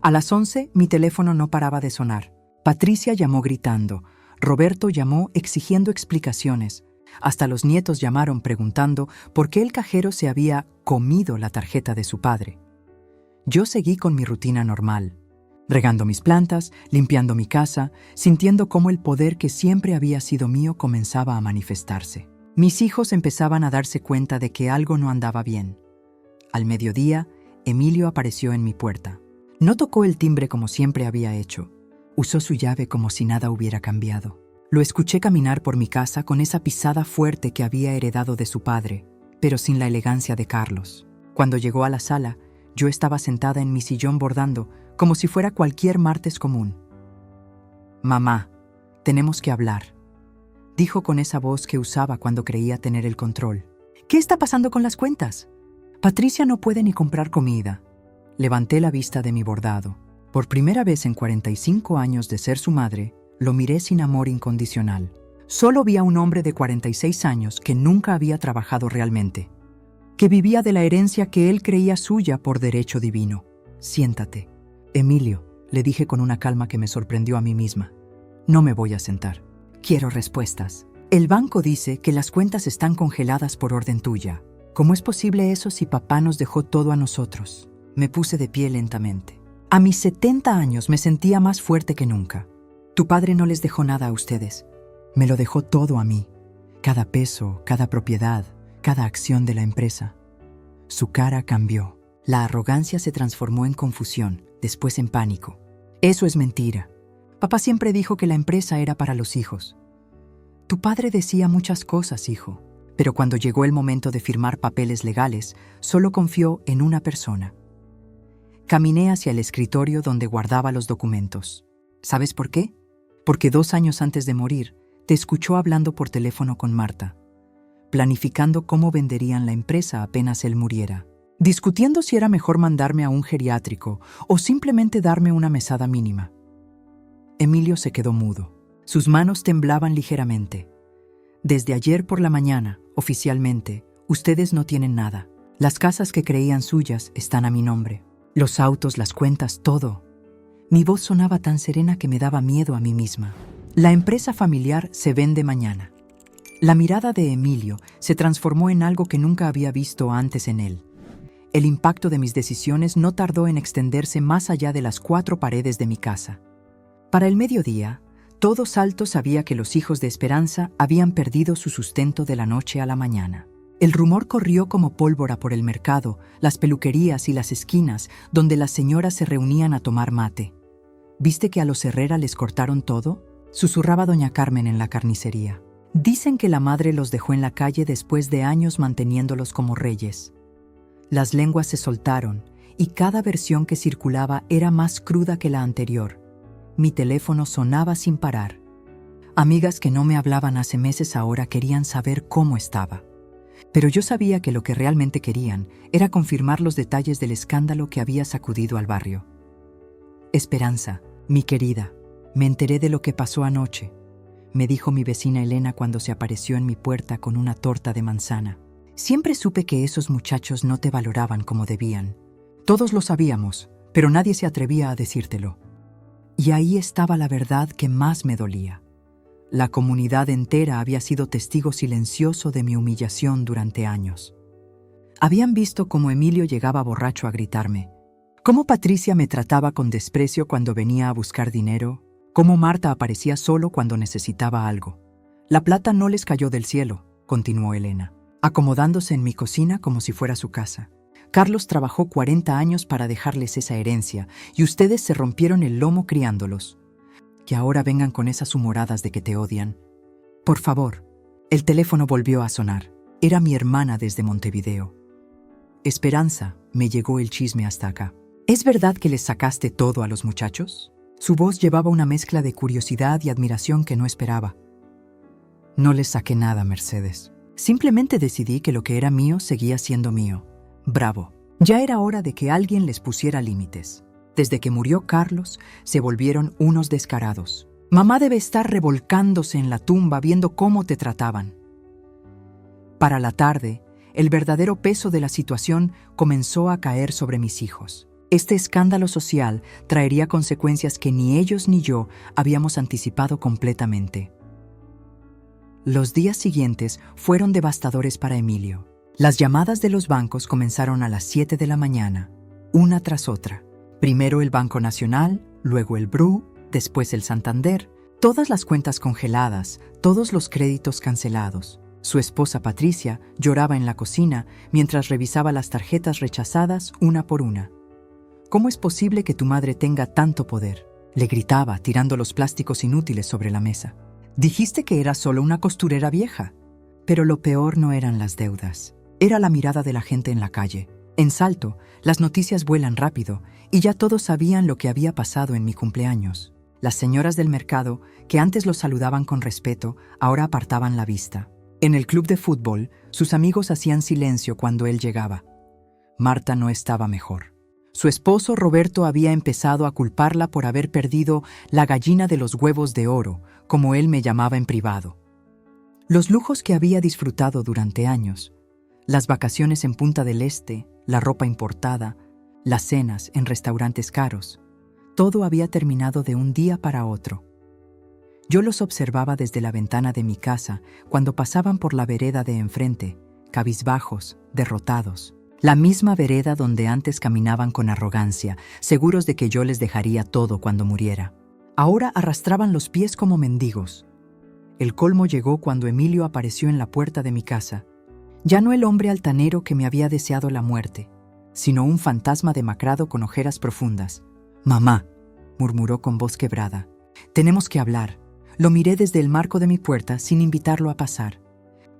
A las 11 mi teléfono no paraba de sonar. Patricia llamó gritando. Roberto llamó exigiendo explicaciones. Hasta los nietos llamaron preguntando por qué el cajero se había comido la tarjeta de su padre. Yo seguí con mi rutina normal, regando mis plantas, limpiando mi casa, sintiendo cómo el poder que siempre había sido mío comenzaba a manifestarse. Mis hijos empezaban a darse cuenta de que algo no andaba bien. Al mediodía, Emilio apareció en mi puerta. No tocó el timbre como siempre había hecho. Usó su llave como si nada hubiera cambiado. Lo escuché caminar por mi casa con esa pisada fuerte que había heredado de su padre, pero sin la elegancia de Carlos. Cuando llegó a la sala, yo estaba sentada en mi sillón bordando, como si fuera cualquier martes común. «Mamá, tenemos que hablar», dijo con esa voz que usaba cuando creía tener el control. «¿Qué está pasando con las cuentas? Patricia no puede ni comprar comida». Levanté la vista de mi bordado. Por primera vez en 45 años de ser su madre, lo miré sin amor incondicional. Solo vi a un hombre de 46 años que nunca había trabajado realmente, que vivía de la herencia que él creía suya por derecho divino. «Siéntate». «Emilio», le dije con una calma que me sorprendió a mí misma. «No me voy a sentar. Quiero respuestas. El banco dice que las cuentas están congeladas por orden tuya. ¿Cómo es posible eso si papá nos dejó todo a nosotros?» Me puse de pie lentamente. A mis 70 años me sentía más fuerte que nunca. «Tu padre no les dejó nada a ustedes. Me lo dejó todo a mí. Cada peso, cada propiedad, cada acción de la empresa». Su cara cambió. La arrogancia se transformó en confusión, después en pánico. «Eso es mentira. Papá siempre dijo que la empresa era para los hijos». «Tu padre decía muchas cosas, hijo, pero cuando llegó el momento de firmar papeles legales, solo confió en una persona». Caminé hacia el escritorio donde guardaba los documentos. ¿Sabes por qué? Porque 2 años antes de morir, te escuchó hablando por teléfono con Marta, planificando cómo venderían la empresa apenas él muriera, discutiendo si era mejor mandarme a un geriátrico o simplemente darme una mesada mínima. Emilio se quedó mudo. Sus manos temblaban ligeramente. «Desde ayer por la mañana, oficialmente, ustedes no tienen nada. Las casas que creían suyas están a mi nombre. Los autos, las cuentas, todo. Mi voz sonaba tan serena que me daba miedo a mí misma. La empresa familiar se vende mañana. La mirada de Emilio se transformó en algo que nunca había visto antes en él. El impacto de mis decisiones no tardó en extenderse más allá de las 4 paredes de mi casa. Para el mediodía, todo Salto sabía que los hijos de Esperanza habían perdido su sustento de la noche a la mañana. El rumor corrió como pólvora por el mercado, las peluquerías y las esquinas donde las señoras se reunían a tomar mate. ¿Viste que a los Herrera les cortaron todo?, susurraba doña Carmen en la carnicería. Dicen que la madre los dejó en la calle después de años manteniéndolos como reyes. Las lenguas se soltaron y cada versión que circulaba era más cruda que la anterior. Mi teléfono sonaba sin parar. Amigas que no me hablaban hace meses ahora querían saber cómo estaba. Pero yo sabía que lo que realmente querían era confirmar los detalles del escándalo que había sacudido al barrio. Esperanza, mi querida, me enteré de lo que pasó anoche, me dijo mi vecina Elena cuando se apareció en mi puerta con una torta de manzana. Siempre supe que esos muchachos no te valoraban como debían. Todos lo sabíamos, pero nadie se atrevía a decírtelo. Y ahí estaba la verdad que más me dolía. La comunidad entera había sido testigo silencioso de mi humillación durante años. Habían visto cómo Emilio llegaba borracho a gritarme, cómo Patricia me trataba con desprecio cuando venía a buscar dinero, cómo Marta aparecía solo cuando necesitaba algo. La plata no les cayó del cielo, continuó Elena, acomodándose en mi cocina como si fuera su casa. Carlos trabajó 40 años para dejarles esa herencia y ustedes se rompieron el lomo criándolos. Que ahora vengan con esas humoradas de que te odian. Por favor. El teléfono volvió a sonar. Era mi hermana desde Montevideo. Esperanza, me llegó el chisme hasta acá. ¿Es verdad que les sacaste todo a los muchachos? Su voz llevaba una mezcla de curiosidad y admiración que no esperaba. No les saqué nada, Mercedes. Simplemente decidí que lo que era mío seguía siendo mío. Bravo. Ya era hora de que alguien les pusiera límites. Desde que murió Carlos, se volvieron unos descarados. Mamá debe estar revolcándose en la tumba viendo cómo te trataban. Para la tarde, el verdadero peso de la situación comenzó a caer sobre mis hijos. Este escándalo social traería consecuencias que ni ellos ni yo habíamos anticipado completamente. Los días siguientes fueron devastadores para Emilio. Las llamadas de los bancos comenzaron a las 7 de la mañana, una tras otra. Primero el Banco Nacional, luego el BRU, después el Santander, todas las cuentas congeladas, todos los créditos cancelados. Su esposa Patricia lloraba en la cocina mientras revisaba las tarjetas rechazadas una por una. ¿Cómo es posible que tu madre tenga tanto poder?, le gritaba, tirando los plásticos inútiles sobre la mesa. Dijiste que era solo una costurera vieja. Pero lo peor no eran las deudas. Era la mirada de la gente en la calle. En Salto, las noticias vuelan rápido y ya todos sabían lo que había pasado en mi cumpleaños. Las señoras del mercado, que antes los saludaban con respeto, ahora apartaban la vista. En el club de fútbol, sus amigos hacían silencio cuando él llegaba. Marta no estaba mejor. Su esposo Roberto había empezado a culparla por haber perdido la gallina de los huevos de oro, como él me llamaba en privado. Los lujos que había disfrutado durante años, las vacaciones en Punta del Este, la ropa importada, las cenas en restaurantes caros, todo había terminado de un día para otro. Yo los observaba desde la ventana de mi casa cuando pasaban por la vereda de enfrente, cabizbajos, derrotados. La misma vereda donde antes caminaban con arrogancia, seguros de que yo les dejaría todo cuando muriera. Ahora arrastraban los pies como mendigos. El colmo llegó cuando Emilio apareció en la puerta de mi casa. Ya no el hombre altanero que me había deseado la muerte, sino un fantasma demacrado con ojeras profundas. «Mamá», murmuró con voz quebrada, «tenemos que hablar». Lo miré desde el marco de mi puerta sin invitarlo a pasar.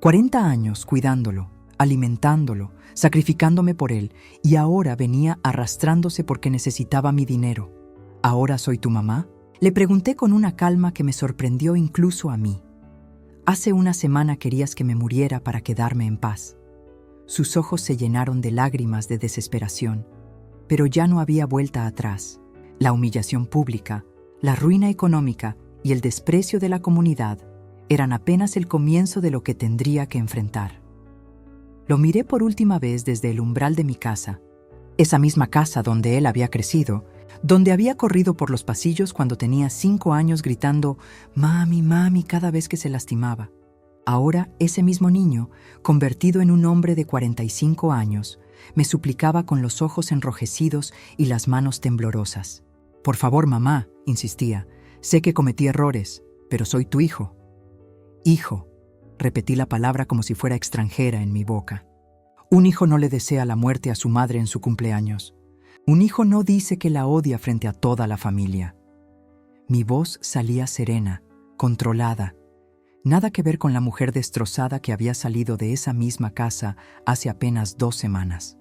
40 años cuidándolo, alimentándolo, sacrificándome por él, y ahora venía arrastrándose porque necesitaba mi dinero. ¿Ahora soy tu mamá?, le pregunté con una calma que me sorprendió incluso a mí. Hace una semana querías que me muriera para quedarme en paz. Sus ojos se llenaron de lágrimas de desesperación, pero ya no había vuelta atrás. La humillación pública, la ruina económica y el desprecio de la comunidad eran apenas el comienzo de lo que tendría que enfrentar. Lo miré por última vez desde el umbral de mi casa, esa misma casa donde él había crecido, donde había corrido por los pasillos cuando tenía 5 años gritando «Mami, mami» cada vez que se lastimaba. Ahora ese mismo niño, convertido en un hombre de 45 años, me suplicaba con los ojos enrojecidos y las manos temblorosas. «Por favor, mamá», insistía, «sé que cometí errores, pero soy tu hijo». «Hijo», repetí la palabra como si fuera extranjera en mi boca. Un hijo no le desea la muerte a su madre en su cumpleaños. Un hijo no dice que la odia frente a toda la familia. Mi voz salía serena, controlada. Nada que ver con la mujer destrozada que había salido de esa misma casa hace apenas 2 semanas.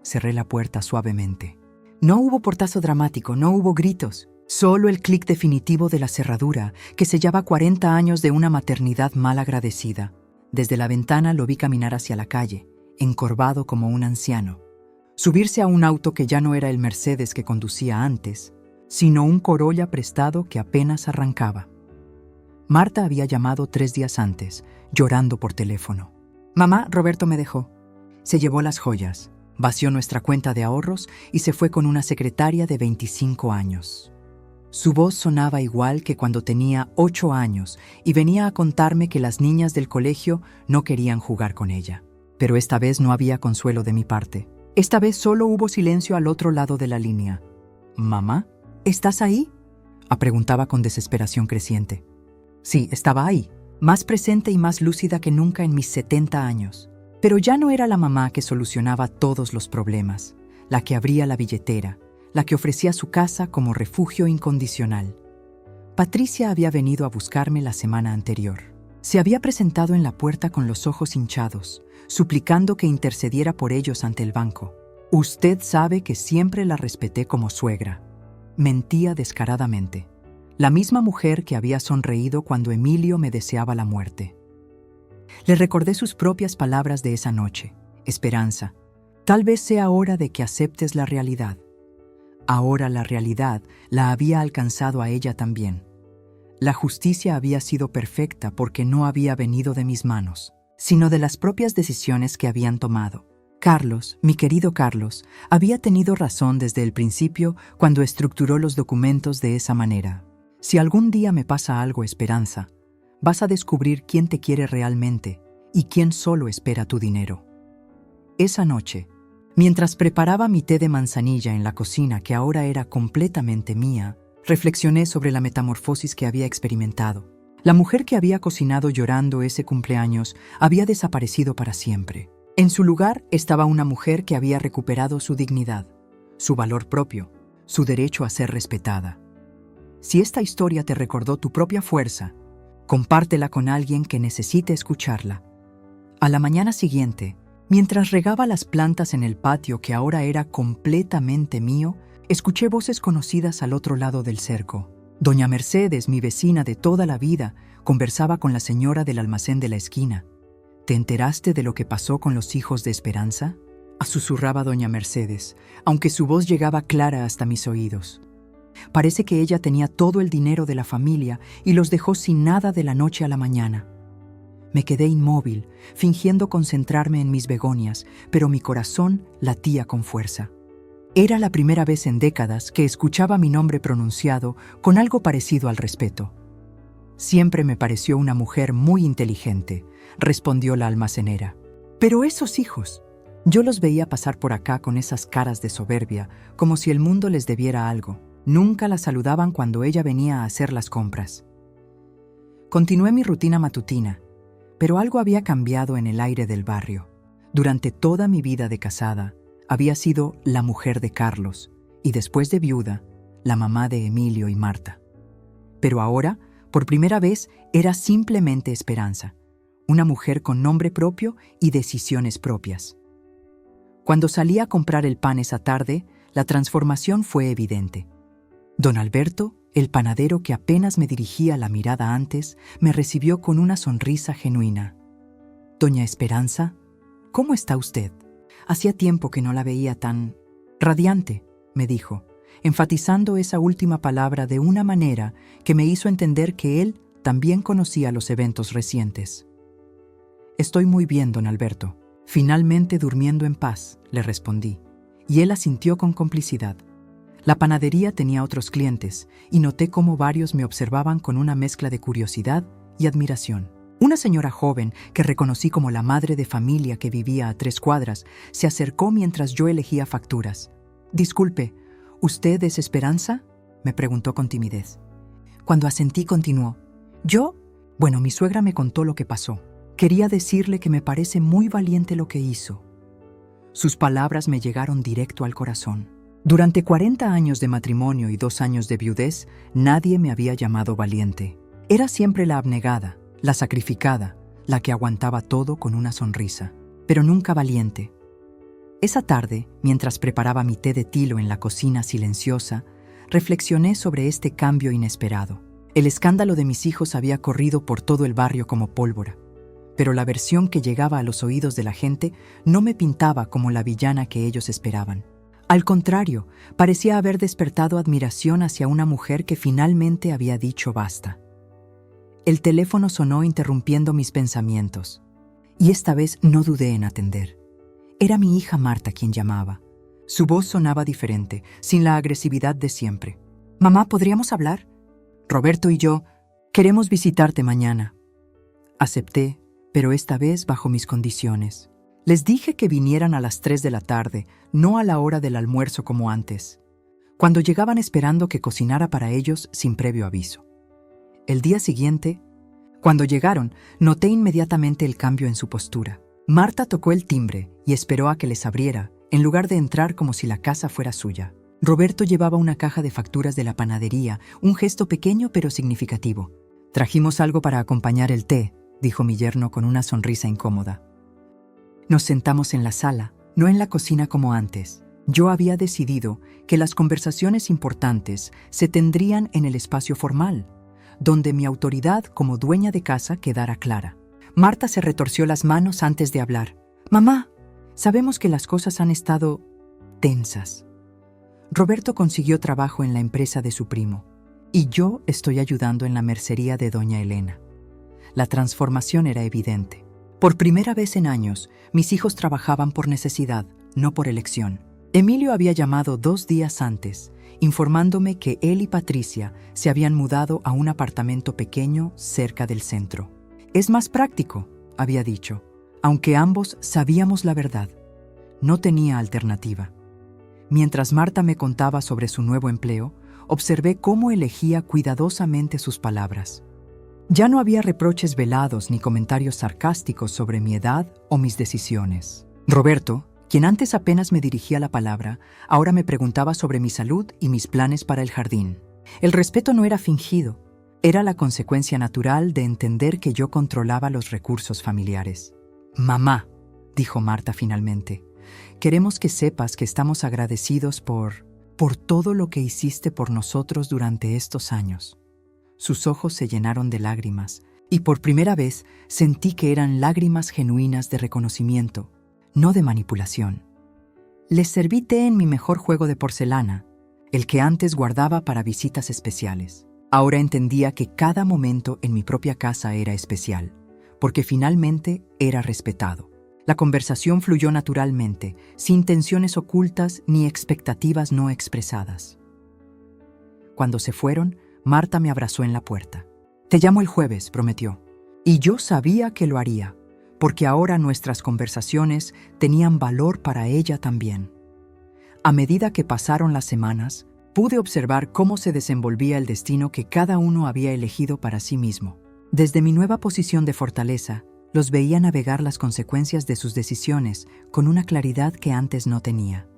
Cerré la puerta suavemente. No hubo portazo dramático, no hubo gritos. Solo el clic definitivo de la cerradura que sellaba 40 años de una maternidad mal agradecida. Desde la ventana lo vi caminar hacia la calle, encorvado como un anciano. Subirse a un auto que ya no era el Mercedes que conducía antes, sino un Corolla prestado que apenas arrancaba. Marta había llamado 3 días antes, llorando por teléfono. «Mamá, Roberto me dejó». Se llevó las joyas, vació nuestra cuenta de ahorros y se fue con una secretaria de 25 años. Su voz sonaba igual que cuando tenía 8 años y venía a contarme que las niñas del colegio no querían jugar con ella. Pero esta vez no había consuelo de mi parte. Esta vez solo hubo silencio al otro lado de la línea. «¿Mamá? ¿Estás ahí?», preguntaba con desesperación creciente. Sí, estaba ahí, más presente y más lúcida que nunca en mis 70 años. Pero ya no era la mamá que solucionaba todos los problemas, la que abría la billetera, la que ofrecía su casa como refugio incondicional. Patricia había venido a buscarme la semana anterior. Se había presentado en la puerta con los ojos hinchados, suplicando que intercediera por ellos ante el banco. «Usted sabe que siempre la respeté como suegra». Mentía descaradamente. La misma mujer que había sonreído cuando Emilio me deseaba la muerte. Le recordé sus propias palabras de esa noche. «Esperanza, tal vez sea hora de que aceptes la realidad». Ahora la realidad la había alcanzado a ella también. La justicia había sido perfecta porque no había venido de mis manos, sino de las propias decisiones que habían tomado. Carlos, mi querido Carlos, había tenido razón desde el principio cuando estructuró los documentos de esa manera. Si algún día me pasa algo, Esperanza, vas a descubrir quién te quiere realmente y quién solo espera tu dinero. Esa noche, mientras preparaba mi té de manzanilla en la cocina que ahora era completamente mía, reflexioné sobre la metamorfosis que había experimentado. La mujer que había cocinado llorando ese cumpleaños había desaparecido para siempre. En su lugar estaba una mujer que había recuperado su dignidad, su valor propio, su derecho a ser respetada. Si esta historia te recordó tu propia fuerza, compártela con alguien que necesite escucharla. A la mañana siguiente, mientras regaba las plantas en el patio que ahora era completamente mío, escuché voces conocidas al otro lado del cerco. Doña Mercedes, mi vecina de toda la vida, conversaba con la señora del almacén de la esquina. «¿Te enteraste de lo que pasó con los hijos de Esperanza?», susurraba doña Mercedes, aunque su voz llegaba clara hasta mis oídos. Parece que ella tenía todo el dinero de la familia y los dejó sin nada de la noche a la mañana. Me quedé inmóvil, fingiendo concentrarme en mis begonias, pero mi corazón latía con fuerza. Era la primera vez en décadas que escuchaba mi nombre pronunciado con algo parecido al respeto. «Siempre me pareció una mujer muy inteligente», respondió la almacenera. «Pero esos hijos». Yo los veía pasar por acá con esas caras de soberbia, como si el mundo les debiera algo. Nunca la saludaban cuando ella venía a hacer las compras. Continué mi rutina matutina, pero algo había cambiado en el aire del barrio. Durante toda mi vida de casada, había sido la mujer de Carlos y después de viuda, la mamá de Emilio y Marta. Pero ahora, por primera vez, era simplemente Esperanza, una mujer con nombre propio y decisiones propias. Cuando salí a comprar el pan esa tarde, la transformación fue evidente. Don Alberto, el panadero que apenas me dirigía la mirada antes, me recibió con una sonrisa genuina. «Doña Esperanza, ¿cómo está usted? Hacía tiempo que no la veía tan radiante», me dijo, enfatizando esa última palabra de una manera que me hizo entender que él también conocía los eventos recientes. «Estoy muy bien, don Alberto. Finalmente durmiendo en paz, le respondí, y él asintió con complicidad. La panadería tenía otros clientes, y noté cómo varios me observaban con una mezcla de curiosidad y admiración. Una señora joven, que reconocí como la madre de familia que vivía a 3 cuadras, se acercó mientras yo elegía facturas. «Disculpe, ¿usted es Esperanza?», me preguntó con timidez. Cuando asentí, continuó. «¿Yo? Bueno, mi suegra me contó lo que pasó. Quería decirle que me parece muy valiente lo que hizo». Sus palabras me llegaron directo al corazón. Durante 40 años de matrimonio y 2 años de viudez, nadie me había llamado valiente. Era siempre la abnegada, la sacrificada, la que aguantaba todo con una sonrisa, pero nunca valiente. Esa tarde, mientras preparaba mi té de tilo en la cocina silenciosa, reflexioné sobre este cambio inesperado. El escándalo de mis hijos había corrido por todo el barrio como pólvora, pero la versión que llegaba a los oídos de la gente no me pintaba como la villana que ellos esperaban. Al contrario, parecía haber despertado admiración hacia una mujer que finalmente había dicho basta. El teléfono sonó interrumpiendo mis pensamientos, y esta vez no dudé en atender. Era mi hija Marta quien llamaba. Su voz sonaba diferente, sin la agresividad de siempre. «Mamá, ¿podríamos hablar? Roberto y yo queremos visitarte mañana». Acepté, pero esta vez bajo mis condiciones. Les dije que vinieran a las 3 de la tarde, no a la hora del almuerzo como antes, cuando llegaban esperando que cocinara para ellos sin previo aviso. El día siguiente, cuando llegaron, noté inmediatamente el cambio en su postura. Marta tocó el timbre y esperó a que les abriera, en lugar de entrar como si la casa fuera suya. Roberto llevaba una caja de facturas de la panadería, un gesto pequeño pero significativo. «Trajimos algo para acompañar el té», dijo mi yerno con una sonrisa incómoda. Nos sentamos en la sala, no en la cocina como antes. Yo había decidido que las conversaciones importantes se tendrían en el espacio formal, donde mi autoridad como dueña de casa quedara clara. Marta se retorció las manos antes de hablar. «Mamá, sabemos que las cosas han estado tensas. Roberto consiguió trabajo en la empresa de su primo, y yo estoy ayudando en la mercería de doña Elena». La transformación era evidente. Por primera vez en años, mis hijos trabajaban por necesidad, no por elección. Emilio había llamado 2 días antes, informándome que él y Patricia se habían mudado a un apartamento pequeño cerca del centro. «Es más práctico», había dicho, aunque ambos sabíamos la verdad. No tenía alternativa. Mientras Marta me contaba sobre su nuevo empleo, observé cómo elegía cuidadosamente sus palabras. Ya no había reproches velados ni comentarios sarcásticos sobre mi edad o mis decisiones. Roberto, quien antes apenas me dirigía la palabra, ahora me preguntaba sobre mi salud y mis planes para el jardín. El respeto no era fingido, era la consecuencia natural de entender que yo controlaba los recursos familiares. «Mamá», dijo Marta finalmente, «queremos que sepas que estamos agradecidos por todo lo que hiciste por nosotros durante estos años». Sus ojos se llenaron de lágrimas, y por primera vez sentí que eran lágrimas genuinas de reconocimiento, no de manipulación. Les serví té en mi mejor juego de porcelana, el que antes guardaba para visitas especiales. Ahora entendía que cada momento en mi propia casa era especial, porque finalmente era respetado. La conversación fluyó naturalmente, sin tensiones ocultas ni expectativas no expresadas. Cuando se fueron, Marta me abrazó en la puerta. «Te llamo el jueves», prometió. Y yo sabía que lo haría, porque ahora nuestras conversaciones tenían valor para ella también. A medida que pasaron las semanas, pude observar cómo se desenvolvía el destino que cada uno había elegido para sí mismo. Desde mi nueva posición de fortaleza, los veía navegar las consecuencias de sus decisiones con una claridad que antes no tenía.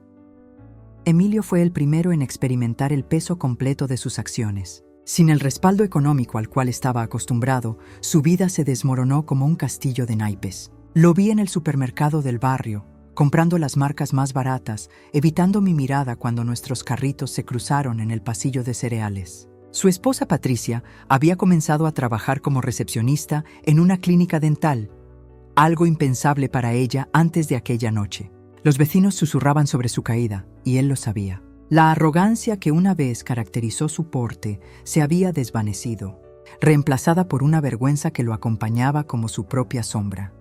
Emilio fue el primero en experimentar el peso completo de sus acciones. Sin el respaldo económico al cual estaba acostumbrado, su vida se desmoronó como un castillo de naipes. Lo vi en el supermercado del barrio, comprando las marcas más baratas, evitando mi mirada cuando nuestros carritos se cruzaron en el pasillo de cereales. Su esposa Patricia había comenzado a trabajar como recepcionista en una clínica dental, algo impensable para ella antes de aquella noche. Los vecinos susurraban sobre su caída, y él lo sabía. La arrogancia que una vez caracterizó su porte se había desvanecido, reemplazada por una vergüenza que lo acompañaba como su propia sombra.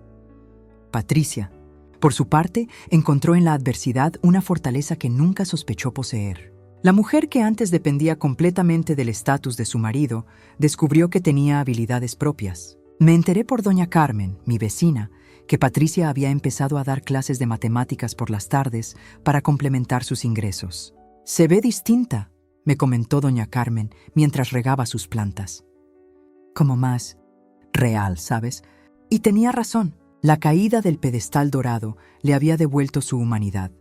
Patricia, Por su parte, encontró en la adversidad una fortaleza que nunca sospechó poseer. La mujer que antes dependía completamente del estatus de su marido, descubrió que tenía habilidades propias. Me enteré por doña Carmen, mi vecina, que Patricia había empezado a dar clases de matemáticas por las tardes para complementar sus ingresos. «Se ve distinta», me comentó doña Carmen mientras regaba sus plantas. «Como más real, ¿sabes?» Y tenía razón. La caída del pedestal dorado le había devuelto su humanidad.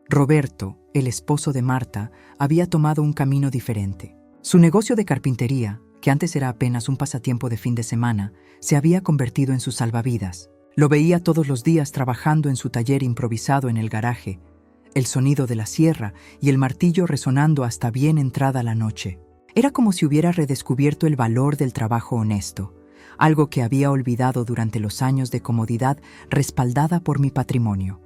Roberto, el esposo de Marta, había tomado un camino diferente. Su negocio de carpintería, que antes era apenas un pasatiempo de fin de semana, se había convertido en su salvavidas. Lo veía todos los días trabajando en su taller improvisado en el garaje, el sonido de la sierra y el martillo resonando hasta bien entrada la noche. Era como si hubiera redescubierto el valor del trabajo honesto, algo que había olvidado durante los años de comodidad respaldada por mi patrimonio.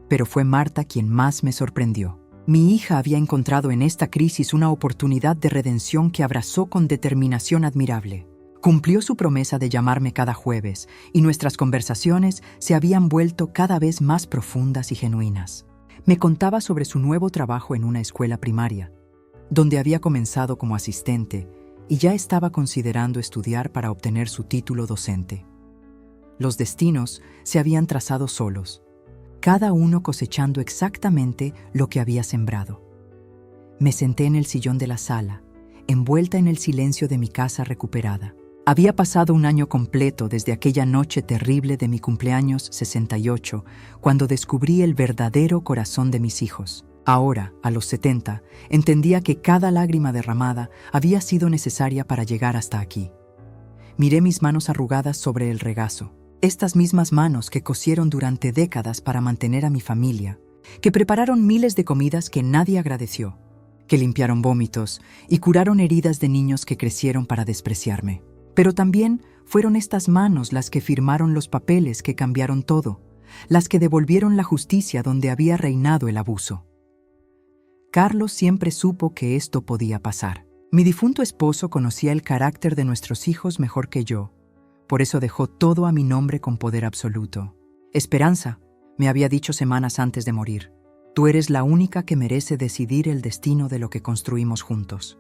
Pero fue Marta quien más me sorprendió. Mi hija había encontrado en esta crisis una oportunidad de redención que abrazó con determinación admirable. Cumplió su promesa de llamarme cada jueves, y nuestras conversaciones se habían vuelto cada vez más profundas y genuinas. Me contaba sobre su nuevo trabajo en una escuela primaria, donde había comenzado como asistente y ya estaba considerando estudiar para obtener su título docente. Los destinos se habían trazado solos, cada uno cosechando exactamente lo que había sembrado. Me senté en el sillón de la sala, envuelta en el silencio de mi casa recuperada. Había pasado un año completo desde aquella noche terrible de mi cumpleaños 68, cuando descubrí el verdadero corazón de mis hijos. Ahora, a los 70, entendía que cada lágrima derramada había sido necesaria para llegar hasta aquí. Miré mis manos arrugadas sobre el regazo. Estas mismas manos que cosieron durante décadas para mantener a mi familia, que prepararon miles de comidas que nadie agradeció, que limpiaron vómitos y curaron heridas de niños que crecieron para despreciarme. Pero también fueron estas manos las que firmaron los papeles que cambiaron todo, las que devolvieron la justicia donde había reinado el abuso. Carlos siempre supo que esto podía pasar. Mi difunto esposo conocía el carácter de nuestros hijos mejor que yo. Por eso dejó todo a mi nombre con poder absoluto. Esperanza, me había dicho semanas antes de morir, tú eres la única que merece decidir el destino de lo que construimos juntos.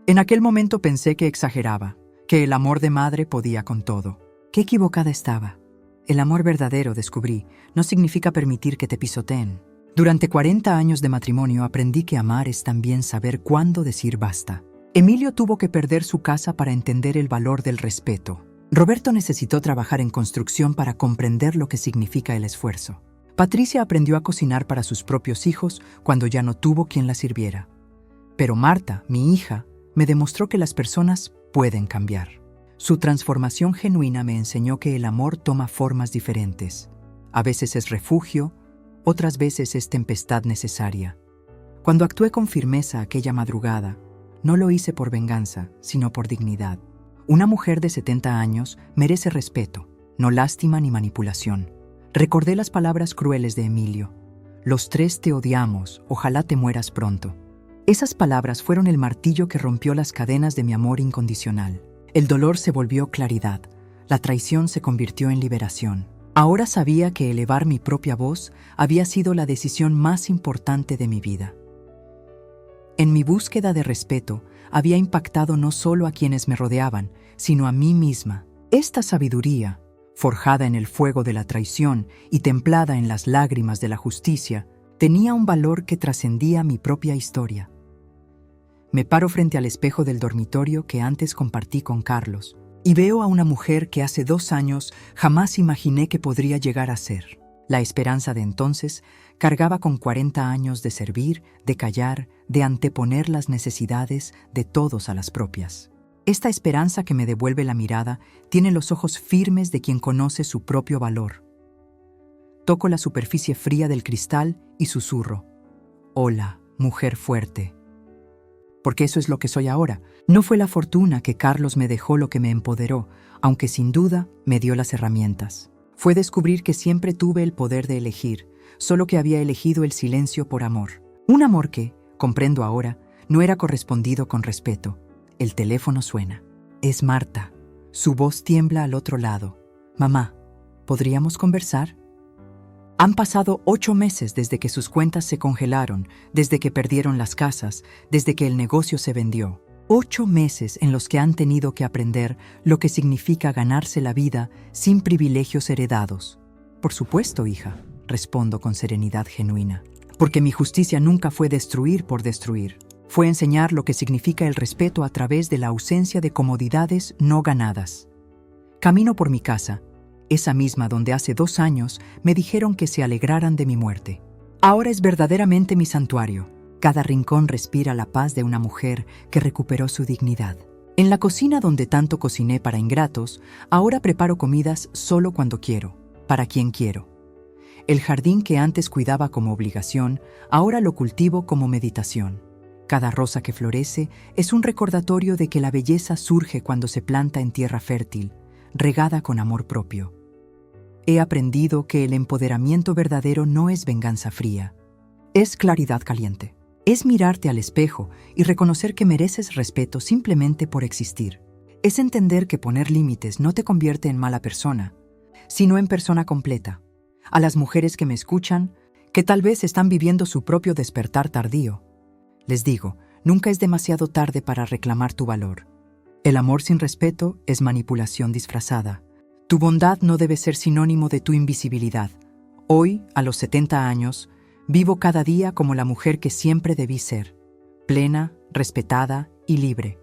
En aquel momento pensé que exageraba, que el amor de madre podía con todo. Qué equivocada estaba. El amor verdadero, descubrí, no significa permitir que te pisoteen. Durante 40 años de matrimonio aprendí que amar es también saber cuándo decir basta. Emilio tuvo que perder su casa para entender el valor del respeto. Roberto necesitó trabajar en construcción para comprender lo que significa el esfuerzo. Patricia aprendió a cocinar para sus propios hijos cuando ya no tuvo quien la sirviera. Pero Marta, mi hija, me demostró que las personas pueden cambiar. Su transformación genuina me enseñó que el amor toma formas diferentes. A veces es refugio, otras veces es tempestad necesaria. Cuando actué con firmeza aquella madrugada, no lo hice por venganza, sino por dignidad. Una mujer de 70 años merece respeto, no lástima ni manipulación. Recordé las palabras crueles de Emilio. Los tres te odiamos, ojalá te mueras pronto. Esas palabras fueron el martillo que rompió las cadenas de mi amor incondicional. El dolor se volvió claridad, la traición se convirtió en liberación. Ahora sabía que elevar mi propia voz había sido la decisión más importante de mi vida. En mi búsqueda de respeto, había impactado no solo a quienes me rodeaban, sino a mí misma. Esta sabiduría, forjada en el fuego de la traición y templada en las lágrimas de la justicia, tenía un valor que trascendía mi propia historia. Me paro frente al espejo del dormitorio que antes compartí con Carlos y veo a una mujer que hace 2 años jamás imaginé que podría llegar a ser. La esperanza de entonces cargaba con 40 años de servir, de callar, de anteponer las necesidades de todos a las propias. Esta esperanza que me devuelve la mirada tiene los ojos firmes de quien conoce su propio valor. Toco la superficie fría del cristal y susurro: «Hola, mujer fuerte». Porque eso es lo que soy ahora. No fue la fortuna que Carlos me dejó lo que me empoderó, aunque sin duda me dio las herramientas. Fue descubrir que siempre tuve el poder de elegir, solo que había elegido el silencio por amor. Un amor que, comprendo ahora, no era correspondido con respeto. El teléfono suena. Es Marta. Su voz tiembla al otro lado. «Mamá, ¿podríamos conversar?» Han pasado 8 meses desde que sus cuentas se congelaron, desde que perdieron las casas, desde que el negocio se vendió. 8 meses en los que han tenido que aprender lo que significa ganarse la vida sin privilegios heredados. Por supuesto, hija, respondo con serenidad genuina, porque mi justicia nunca fue destruir por destruir. Fue enseñar lo que significa el respeto a través de la ausencia de comodidades no ganadas. Camino por mi casa, esa misma donde hace 2 años me dijeron que se alegraran de mi muerte. Ahora es verdaderamente mi santuario. Cada rincón respira la paz de una mujer que recuperó su dignidad. En la cocina donde tanto cociné para ingratos, ahora preparo comidas solo cuando quiero, para quien quiero. El jardín que antes cuidaba como obligación, ahora lo cultivo como meditación. Cada rosa que florece es un recordatorio de que la belleza surge cuando se planta en tierra fértil, regada con amor propio. He aprendido que el empoderamiento verdadero no es venganza fría, es claridad caliente. Es mirarte al espejo y reconocer que mereces respeto simplemente por existir. Es entender que poner límites no te convierte en mala persona, sino en persona completa. A las mujeres que me escuchan, que tal vez están viviendo su propio despertar tardío, les digo, nunca es demasiado tarde para reclamar tu valor. El amor sin respeto es manipulación disfrazada. Tu bondad no debe ser sinónimo de tu invisibilidad. Hoy, a los 70 años, vivo cada día como la mujer que siempre debí ser, plena, respetada y libre.